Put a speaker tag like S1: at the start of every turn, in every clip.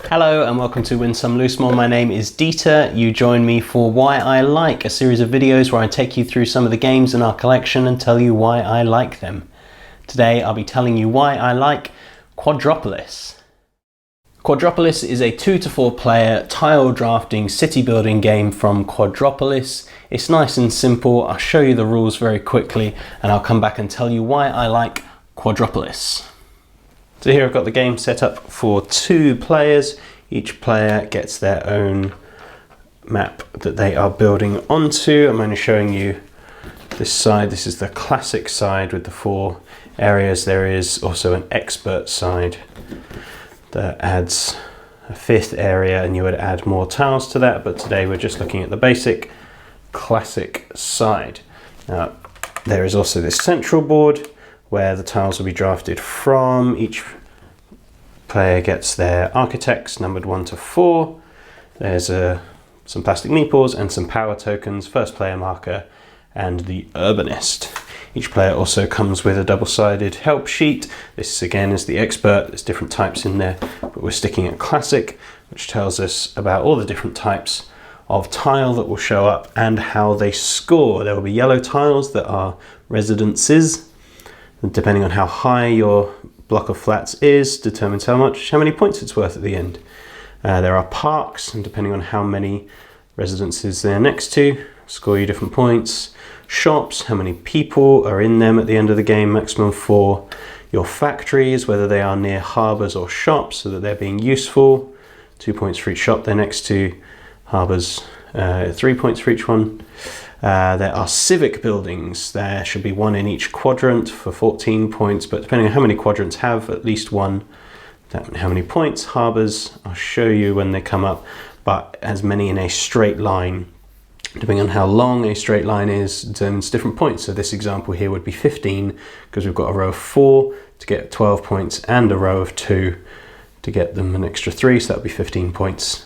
S1: Hello and welcome to Win Some Lose More. My name is Dieter. You join me for Why I Like, a series of videos where I take you through some of the games in our collection and tell you why I like them. Today I'll be telling you why I like Quadropolis. Quadropolis is a 2 to 4 player tile drafting city building game from Quadropolis. It's nice and simple. I'll show you the rules very quickly and I'll come back and tell you why I like Quadropolis. So here I've got the game set up for 2 players. Each player gets their own map that they are building onto. I'm only showing you this side. This is the classic side with the 4 areas. There is also an expert side that adds a 5th area, and you would add more tiles to that, but today we're just looking at the basic classic side. Now there is also this central board where the tiles will be drafted from. Each player gets their architects numbered 1 to 4. There's some plastic meeples and some power tokens, first player marker and the urbanist. Each player also comes with a double-sided help sheet. This again is the expert. There's different types in there, but we're sticking at classic, which tells us about all the different types of tile that will show up and how they score. There will be yellow tiles that are residences. Depending on how high your block of flats is, determines how many points it's worth at the end. There are parks, and depending on how many residences they're next to, score you different points. Shops, how many people are in them at the end of the game, maximum 4. Your factories, whether they are near harbours or shops, so that they're being useful. 2 points for each shop they're next to. Harbours, 3 points for each one. There are civic buildings. There should be 1 in each quadrant for 14 points, but depending on how many quadrants have at least 1, how many points. Harbours, I'll show you when they come up, but as many in a straight line. Depending on how long a straight line is, determines different points. So this example here would be 15, because we've got a row of 4 to get 12 points and a row of 2 to get them an extra 3, so that would be 15 points.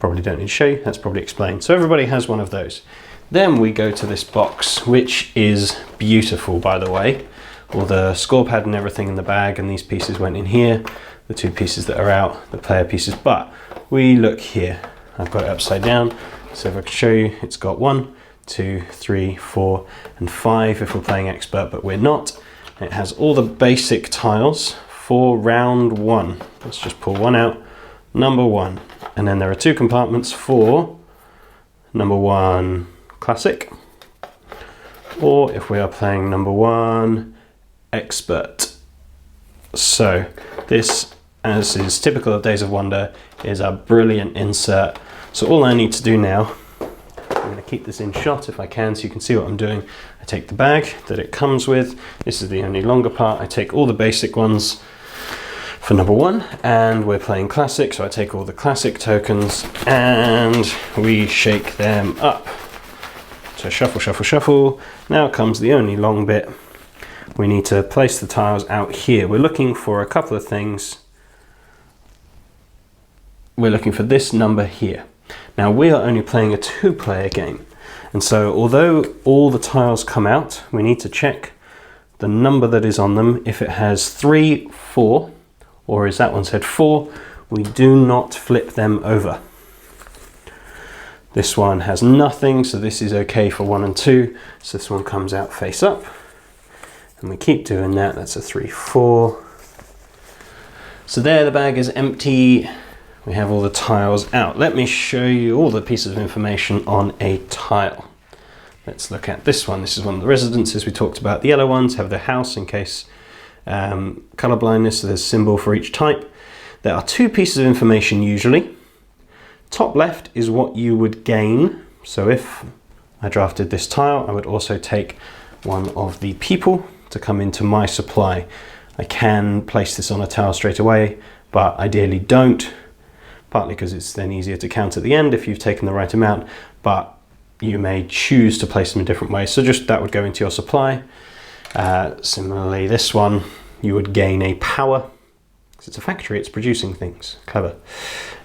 S1: Probably don't need to show you, that's probably explained. So everybody has one of those. Then we go to this box, which is beautiful, by the way. All the score pad and everything in the bag, and these pieces went in here. The 2 pieces that are out, the player pieces. But we look here. I've got it upside down, so if I can show you, it's got 1, 2, 3, 4, and 5 if we're playing expert, but we're not. It has all the basic tiles for round 1. Let's just pull 1 out, number 1. And then there are 2 compartments for number 1. Classic, or if we are playing number 1, expert. So this, as is typical of Days of Wonder, is a brilliant insert. So all I need to do now, I'm going to keep this in shot if I can so you can see what I'm doing. I take the bag that it comes with. This is the only longer part. I take all the basic ones for number 1, and we're playing classic, so I take all the classic tokens and we shake them up. So shuffle, shuffle, shuffle. Now comes the only long bit. We need to place the tiles out here. We're looking for a couple of things. We're looking for this number here. Now we are only playing a 2-player game. And so although all the tiles come out, we need to check the number that is on them. If it has 3, 4, or as that one said 4, we do not flip them over. This one has nothing, so this is okay for 1 and 2. So this one comes out face up. And we keep doing that. That's a 3, 4. So there, the bag is empty. We have all the tiles out. Let me show you all the pieces of information on a tile. Let's look at this one. This is one of the residences we talked about. The yellow ones have the house in case color blindness, so there's a symbol for each type. There are 2 pieces of information usually. Top left is what you would gain. So if I drafted this tile, I would also take 1 of the people to come into my supply. I can place this on a tile straight away, but ideally don't, partly because it's then easier to count at the end if you've taken the right amount, but you may choose to place them in different ways. So just that would go into your supply. Similarly, this one, you would gain a power. It's a factory, it's producing things. Clever.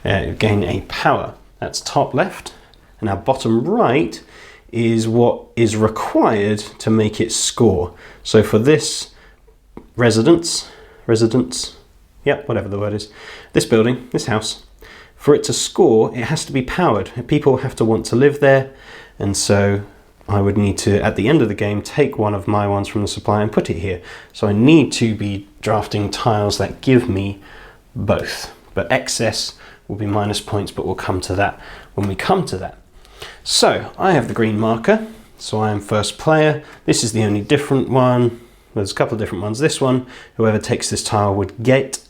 S1: Gain a power. That's top left. And now bottom right is what is required to make it score. So for this residence, yep, whatever the word is, this building, this house, For it to score, it has to be powered. People have to want to live there, and so I would need to, at the end of the game, take one of my ones from the supply and put it here. So I need to be drafting tiles that give me both. But excess will be minus points, but we'll come to that when we come to that. So I have the green marker, so I am first player. This is the only different one. There's a couple of different ones. This one, whoever takes this tile would get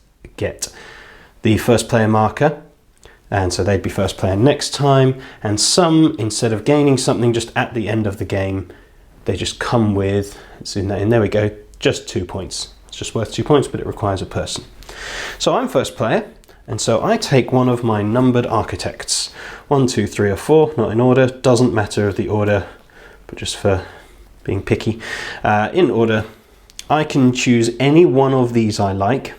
S1: the first player marker. And so they'd be first player next time, and some, instead of gaining something just at the end of the game, they just come with, and there we go, just 2 points. It's just worth 2 points, but it requires a person. So I'm first player, and so I take one of my numbered architects. 1, 2, 3 or 4, not in order, doesn't matter the order, but just for being picky. In order, I can choose any one of these I like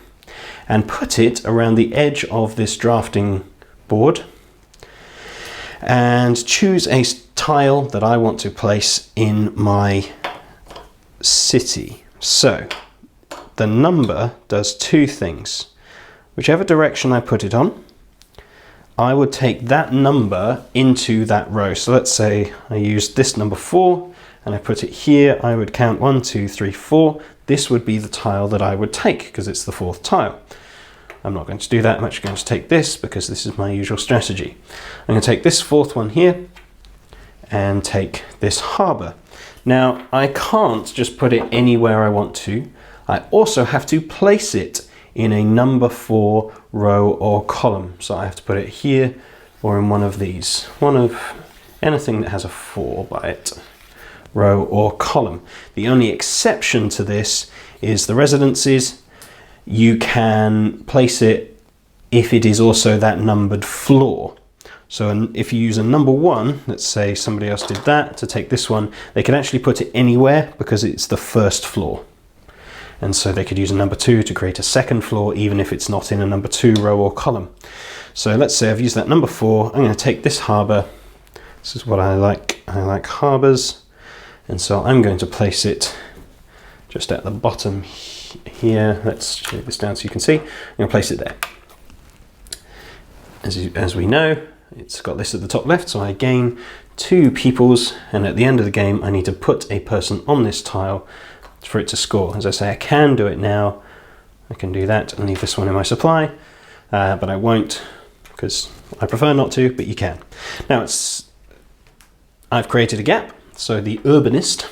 S1: and put it around the edge of this drafting board and choose a tile that I want to place in my city. So the number does 2 things. Whichever direction I put it on, I would take that number into that row. So let's say I used this number 4 and I put it here. I would count 1, 2, 3, 4. This would be the tile that I would take because it's the 4th tile. I'm not going to do that. I'm actually going to take this because this is my usual strategy. I'm going to take this 4th one here and take this harbour. Now, I can't just put it anywhere I want to. I also have to place it in a number 4 row or column. So I have to put it here or in one of these. One of anything that has a 4 by it, row or column. The only exception to this is the residences. You can place it if it is also that numbered floor. So if you use a number 1, let's say somebody else did that to take this one, they can actually put it anywhere because it's the 1st floor. And so they could use a number 2 to create a 2nd floor, even if it's not in a number 2 row or column. So let's say I've used that number 4. I'm going to take this harbour. This is what I like. I like harbours. And so I'm going to place it just at the bottom here. Let's shake this down so you can see. I'm going to place it there. As we know, it's got this at the top left, so I gain 2 peoples, and at the end of the game I need to put a person on this tile for it to score. As I say, I can do it now. I can do that and leave this one in my supply, but I won't because I prefer not to, but you can. Now I've created a gap, so the urbanist,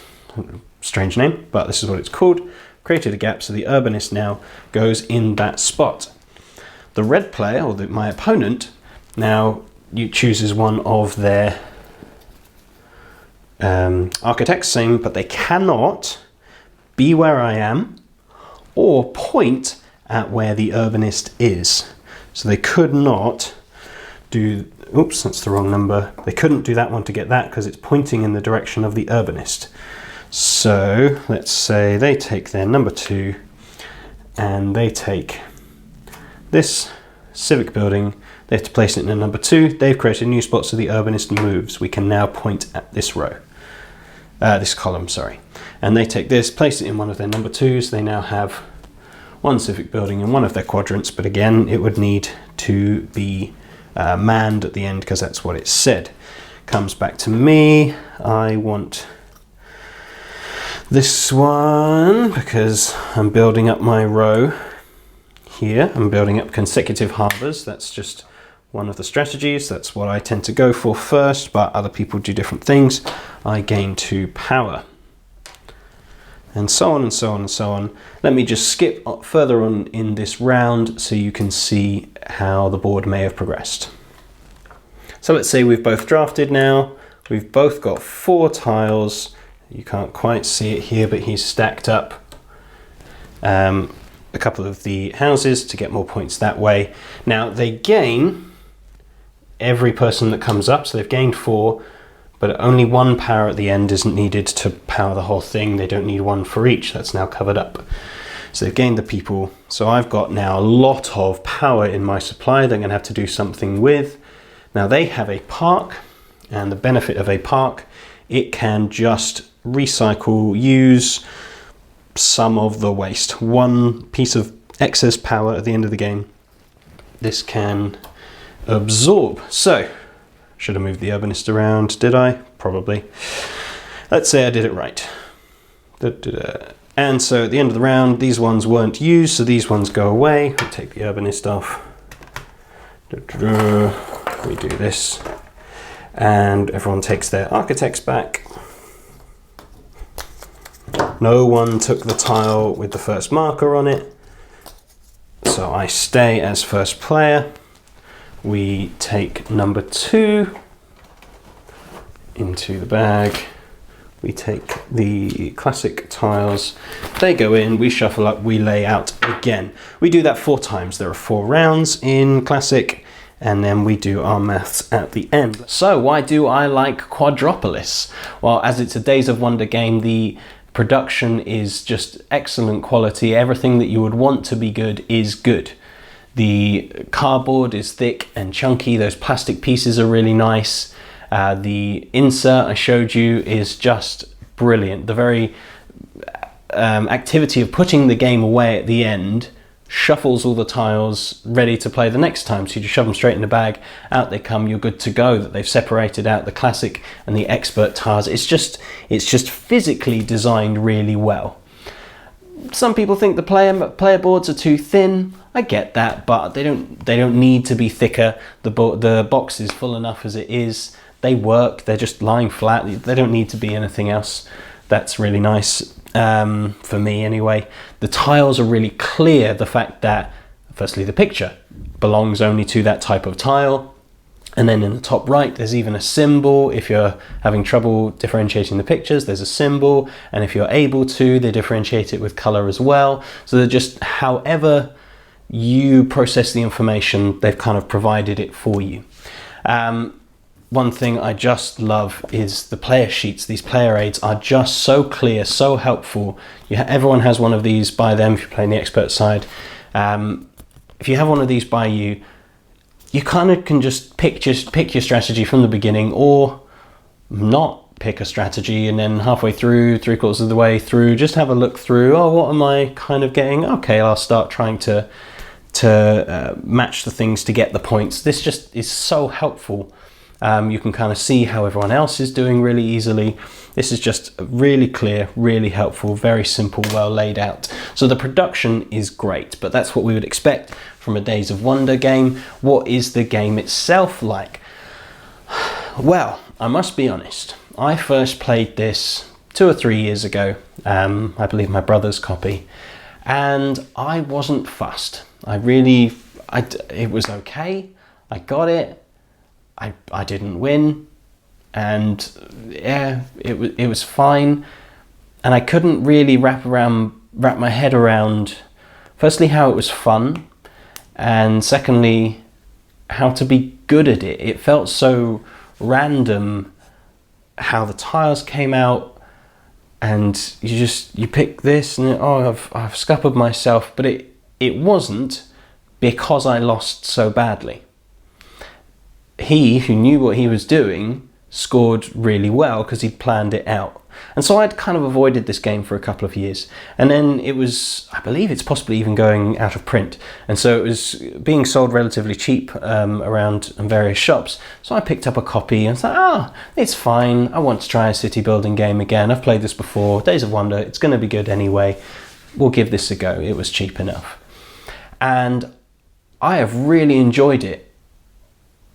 S1: strange name, but this is what it's called, created a gap, so the urbanist now goes in that spot. The red player, or my opponent, now chooses one of their architects, same, but they cannot be where I am or point at where the urbanist is. So they could not do, oops, that's the wrong number. They couldn't do that one to get that because it's pointing in the direction of the urbanist. So let's say they take their number 2 and they take this civic building. They have to place it in a number 2. They've created a new spot, so the urbanist moves. We can now point at this row, this column, sorry. And they take this, place it in one of their number 2s. They now have 1 civic building in one of their quadrants, but again, it would need to be manned at the end because that's what it said. Comes back to me. I want this one because I'm building up my row here. I'm building up consecutive harbours. That's just one of the strategies. That's what I tend to go for first, but other people do different things. I gain 2 power. And so on and so on and so on. Let me just skip further on in this round so you can see how the board may have progressed. So let's say we've both drafted now. We've both got 4 tiles. You can't quite see it here, but he's stacked up a couple of the houses to get more points that way. Now they gain every person that comes up, so they've gained 4, but only 1 power at the end isn't needed to power the whole thing. They don't need 1 for each. That's now covered up. So they've gained the people. So I've got now a lot of power in my supply they're going to have to do something with. Now they have a park, and the benefit of a park, it can just recycle, use some of the waste. 1 piece of excess power at the end of the game. This can absorb. So, should have moved the urbanist around, did I? Probably. Let's say I did it right. And so at the end of the round, these ones weren't used, so these ones go away. We'll take the urbanist off. We do this. And everyone takes their architects back. No one took the tile with the first marker on it. So I stay as first player. We take number 2 into the bag. We take the classic tiles, they go in, we shuffle up, we lay out again. We do that 4 times. There are 4 rounds in classic, and then we do our maths at the end. So why do I like Quadropolis? Well, as it's a Days of Wonder game, the production is just excellent quality. Everything that you would want to be good is good. The cardboard is thick and chunky. Those plastic pieces are really nice. The insert I showed you is just brilliant. The very activity of putting the game away at the end shuffles all the tiles ready to play the next time. So you just shove them straight in the bag, out they come, you're good to go. That they've separated out the classic and the expert tiles. It's just physically designed really well. Some people think the player boards are too thin. I get that, but they don't need to be thicker. The box is full enough as it is. They work. They're just lying flat. They don't need to be anything else. That's really nice. For me anyway. The tiles are really clear. The fact that firstly the picture belongs only to that type of tile, and then in the top right there's even a symbol. If you're having trouble differentiating the pictures, there's a symbol, and if you're able to, they differentiate it with color as well. So they're just, however you process the information, they've kind of provided it for you. One thing I just love is the player sheets. These player aids are just so clear, so helpful. Everyone has one of these by them if you're playing the expert side. If you have one of these by you, you kind of can just pick your strategy from the beginning, or not pick a strategy, and then halfway through, 3/4 of the way through, just have a look through. Oh, what am I kind of getting? Okay, I'll start trying to match the things to get the points. This just is so helpful. You can kind of see how everyone else is doing really easily. This is just really clear, really helpful, very simple, well laid out. So the production is great, but that's what we would expect from a Days of Wonder game. What is the game itself like? Well, I must be honest. I first played this 2 or 3 years ago. I believe my brother's copy, and I wasn't fussed. It was okay. I got it. I didn't win, and yeah, it was fine. And I couldn't really wrap my head around, firstly, how it was fun, and secondly, how to be good at it. It felt so random how the tiles came out, and you pick this, and I've scuppered myself, but it wasn't because I lost so badly. He, who knew what he was doing, scored really well because he'd planned it out. And so I'd kind of avoided this game for a couple of years. And then it was, I believe it's possibly even going out of print. And so it was being sold relatively cheap around in various shops. So I picked up a copy and thought, it's fine. I want to try a city building game again. I've played this before. Days of Wonder, it's going to be good anyway. We'll give this a go. It was cheap enough. And I have really enjoyed it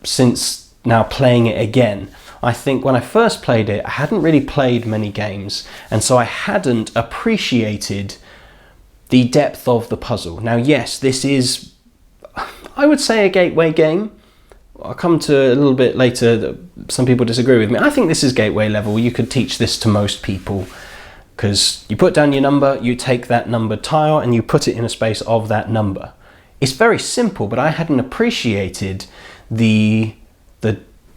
S1: since now playing it again. I think when I first played it, I hadn't really played many games, and so I hadn't appreciated the depth of the puzzle. Now, yes, this is, I would say, a gateway game. I'll come to a little bit later that some people disagree with me. I think this is gateway level. You could teach this to most people, because you put down your number, you take that numbered tile, and you put it in a space of that number. It's very simple, but I hadn't appreciated the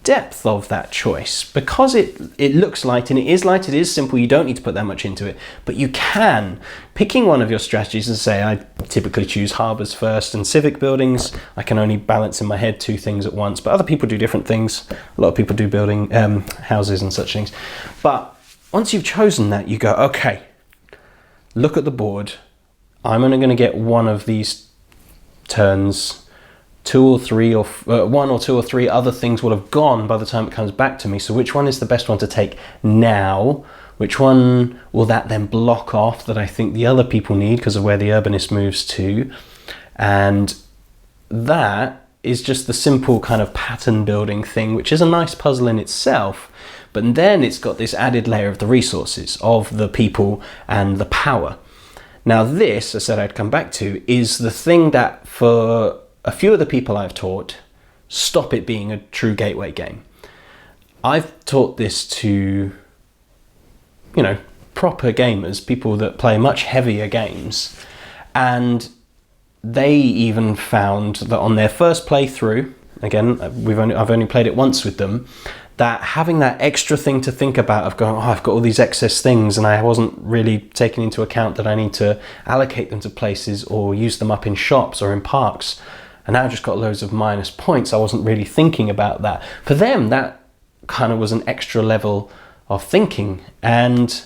S1: depth of that choice, because it looks light, and it is simple. You don't need to put that much into it, but you can, picking one of your strategies, and say I typically choose harbors first and civic buildings. I can only balance in my head 2 things at once, but other people do different things. A lot of people do building houses and such things. But once you've chosen that, you go, okay, look at the board. I'm only going to get one of these turns one or two or three other things will have gone by the time it comes back to me. So which one is the best one to take now? Which one will that then block off that I think the other people need because of where the urbanist moves to? And that is just the simple kind of pattern building thing, which is a nice puzzle in itself. But then it's got this added layer of the resources, of the people and the power. Now this, I said I'd come back to, is the thing that for a few of the people I've taught, stop it being a true gateway game. I've taught this to, you know, proper gamers, people that play much heavier games, and they even found that on their first playthrough, again, I've only played it once with them, that having that extra thing to think about of going, oh, I've got all these excess things and I wasn't really taking into account that I need to allocate them to places or use them up in shops or in parks, and now I've just got loads of minus points. I wasn't really thinking about that. For them, that kind of was an extra level of thinking, and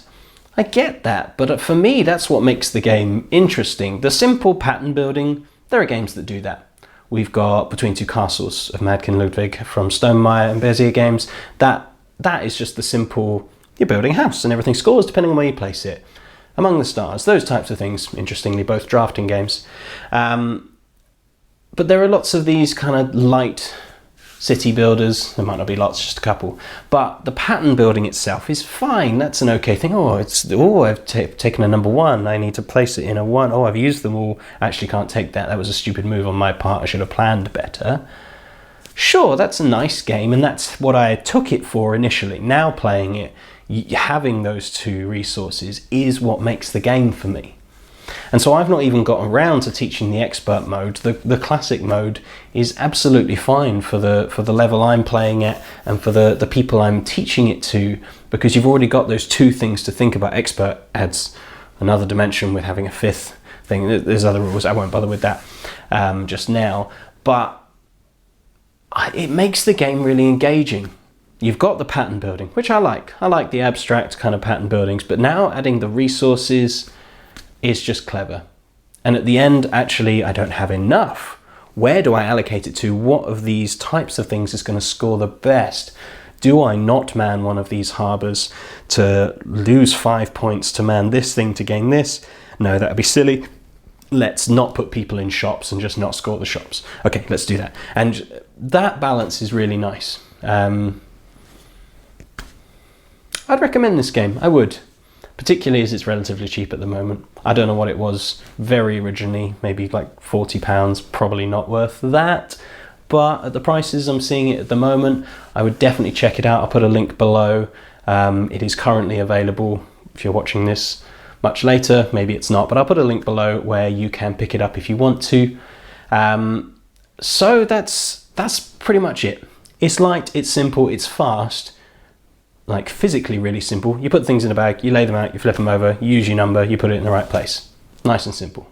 S1: I get that, but for me, that's what makes the game interesting. The simple pattern building, there are games that do that. We've got Between Two Castles of Madkin Ludwig from Stonemeyer and Bezier Games. That is just the simple, you're building a house and everything scores depending on where you place it. Among the Stars, those types of things, interestingly, both drafting games. But there are lots of these kind of light city builders. There might not be lots, just a couple. But the pattern building itself is fine. That's an okay thing. I've taken a number one. I need to place it in a one. Oh, I've used them all. I actually can't take that. That was a stupid move on my part. I should have planned better. Sure, that's a nice game, and that's what I took it for initially. Now playing it, having those two resources is what makes the game for me. And so I've not even gotten around to teaching the expert mode. The classic mode is absolutely fine for the level I'm playing at and for the people I'm teaching it to, because you've already got those two things to think about. Expert adds another dimension with having a fifth thing. There's other rules, I won't bother with that just now, but it makes the game really engaging. You've got the pattern building, which I like. I like the abstract kind of pattern buildings, but now adding the resources is just clever. And at the end, actually, I don't have enough. Where do I allocate it to? What of these types of things is going to score the best? Do I not man one of these harbours to lose 5 points to man this thing to gain this? No, that would be silly. Let's not put people in shops and just not score the shops. Okay, let's do that. And that balance is really nice. I'd recommend this game, I would. Particularly as it's relatively cheap at the moment. I don't know what it was very originally, maybe like £40, probably not worth that. But at the prices I'm seeing it at the moment, I would definitely check it out. I'll put a link below. It is currently available. If you're watching this much later, maybe it's not, but I'll put a link below where you can pick it up if you want to. So that's pretty much it. It's light, it's simple, it's fast. Like physically really simple. You put things in a bag, you lay them out, you flip them over, you use your number, you put it in the right place. Nice and simple.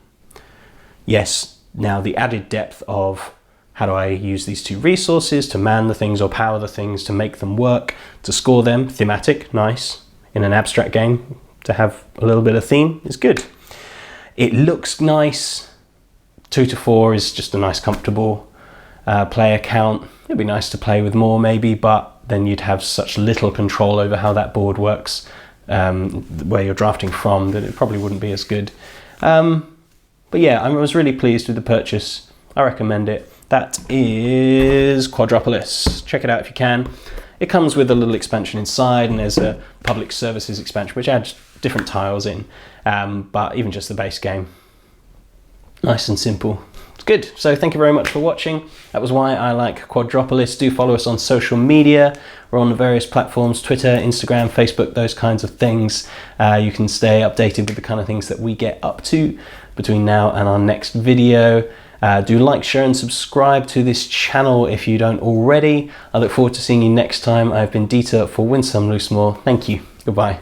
S1: Yes, now the added depth of how do I use these two resources to man the things or power the things to make them work, to score them, thematic, nice. In an abstract game, to have a little bit of theme is good. It looks nice. 2 to 4 is just a nice comfortable player count. It'd be nice to play with more maybe, but then you'd have such little control over how that board works, where you're drafting from, that it probably wouldn't be as good. But yeah, I was really pleased with the purchase. I recommend it. That is Quadropolis. Check it out if you can. It comes with a little expansion inside, and there's a public services expansion which adds different tiles in, but even just the base game, nice and simple. It's good. So thank you very much for watching. That was Why I Like Quadropolis. Do follow us on social media. We're on the various platforms, Twitter, Instagram, Facebook, those kinds of things. You can stay updated with the kind of things that we get up to between now and our next video. Do like, share and subscribe to this channel if you don't already. I look forward to seeing you next time. I've been Dieter for Winsome Loosemore. Thank you. Goodbye.